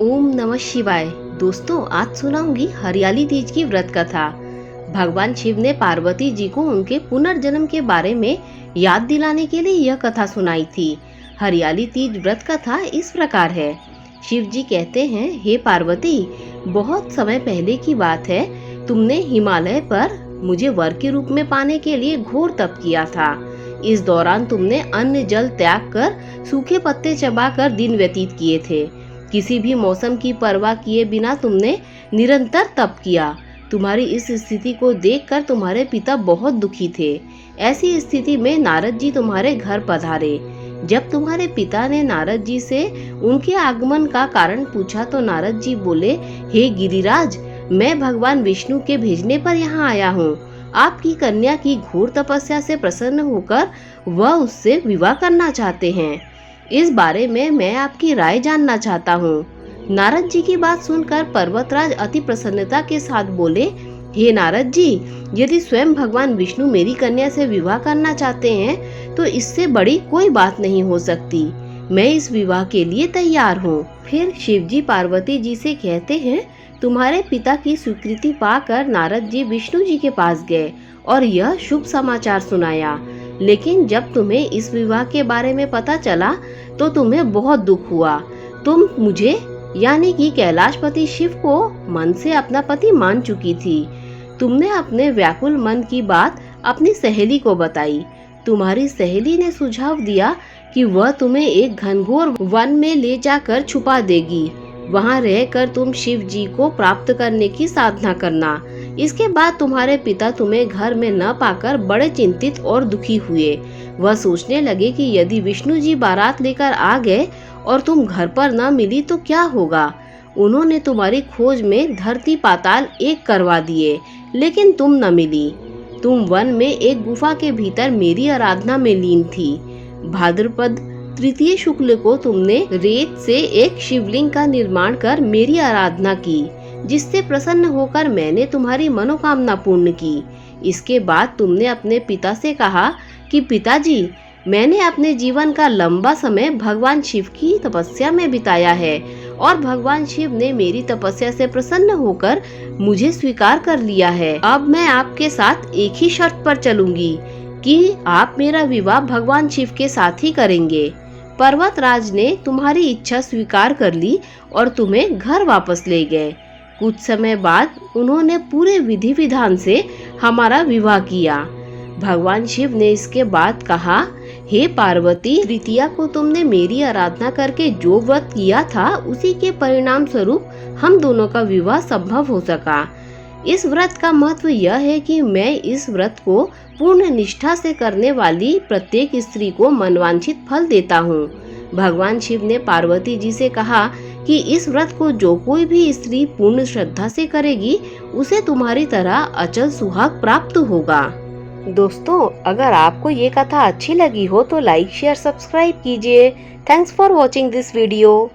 ओम नमः शिवाय। दोस्तों, आज सुनाऊंगी हरियाली तीज की व्रत कथा। भगवान शिव ने पार्वती जी को उनके पुनर्जन्म के बारे में याद दिलाने के लिए यह कथा सुनाई थी। हरियाली तीज व्रत कथा इस प्रकार है। शिव जी कहते हैं, हे पार्वती, बहुत समय पहले की बात है। तुमने हिमालय पर मुझे वर के रूप में पाने के लिए घोर तप किया था। इस दौरान तुमने अन्न जल त्याग कर सूखे पत्ते चबाकर दिन व्यतीत किए थे। किसी भी मौसम की परवाह किए बिना तुमने निरंतर तप किया। तुम्हारी इस स्थिति को देखकर तुम्हारे पिता बहुत दुखी थे। ऐसी स्थिति में नारद जी तुम्हारे घर पधारे। जब तुम्हारे पिता ने नारद जी से उनके आगमन का कारण पूछा तो नारद जी बोले, हे गिरिराज, मैं भगवान विष्णु के भेजने पर यहाँ आया हूँ। आपकी कन्या की घोर तपस्या से प्रसन्न होकर वह उससे विवाह करना चाहते हैं। इस बारे में मैं आपकी राय जानना चाहता हूँ। नारद जी की बात सुनकर पर्वतराज अति प्रसन्नता के साथ बोले, हे नारद जी, यदि स्वयं भगवान विष्णु मेरी कन्या से विवाह करना चाहते हैं तो इससे बड़ी कोई बात नहीं हो सकती। मैं इस विवाह के लिए तैयार हूँ। फिर शिव जी पार्वती जी से कहते हैं, तुम्हारे पिता की स्वीकृति पाकर नारद जी विष्णु जी के पास गए और यह शुभ समाचार सुनाया। लेकिन जब तुम्हें इस विवाह के बारे में पता चला तो तुम्हें बहुत दुख हुआ। तुम मुझे यानी कि कैलाशपति शिव को मन से अपना पति मान चुकी थी। तुमने अपने व्याकुल मन की बात अपनी सहेली को बताई। तुम्हारी सहेली ने सुझाव दिया कि वह तुम्हें एक घनघोर वन में ले जाकर छुपा देगी। वहां रहकर तुम शिव जी को प्राप्त करने की साधना करना। इसके बाद तुम्हारे पिता तुम्हें घर में न पाकर बड़े चिंतित और दुखी हुए। वह सोचने लगे कि यदि विष्णु जी बारात लेकर आ गए और तुम घर पर न मिली तो क्या होगा। उन्होंने तुम्हारी खोज में धरती पाताल एक करवा दिए, लेकिन तुम न मिली। तुम वन में एक गुफा के भीतर मेरी आराधना में लीन थी। भाद्रपद तृतीय शुक्ल को तुमने रेत से एक शिवलिंग का निर्माण कर मेरी आराधना की, जिससे प्रसन्न होकर मैंने तुम्हारी मनोकामना पूर्ण की। इसके बाद तुमने अपने पिता से कहा कि पिताजी, मैंने अपने जीवन का लंबा समय भगवान शिव की तपस्या में बिताया है और भगवान शिव ने मेरी तपस्या से प्रसन्न होकर मुझे स्वीकार कर लिया है। अब मैं आपके साथ एक ही शर्त पर चलूंगी कि आप मेरा विवाह भगवान शिव के साथ ही करेंगे। पर्वतराज ने तुम्हारी इच्छा स्वीकार कर ली और तुम्हें घर वापस ले गए। कुछ समय बाद उन्होंने पूरे विधि विधान से हमारा विवाह किया। भगवान शिव ने इसके बाद कहा, हे पार्वती, तृतीया को तुमने मेरी आराधना करके जो व्रत किया था उसी के परिणाम स्वरूप हम दोनों का विवाह संभव हो सका। इस व्रत का महत्व यह है कि मैं इस व्रत को पूर्ण निष्ठा से करने वाली प्रत्येक स्त्री को मनवांछित फल देता हूँ। भगवान शिव ने पार्वती जी से कहा कि इस व्रत को जो कोई भी स्त्री पूर्ण श्रद्धा से करेगी उसे तुम्हारी तरह अचल सुहाग प्राप्त होगा। दोस्तों, अगर आपको ये कथा अच्छी लगी हो तो लाइक, शेयर, सब्सक्राइब कीजिए। Thanks for watching this video.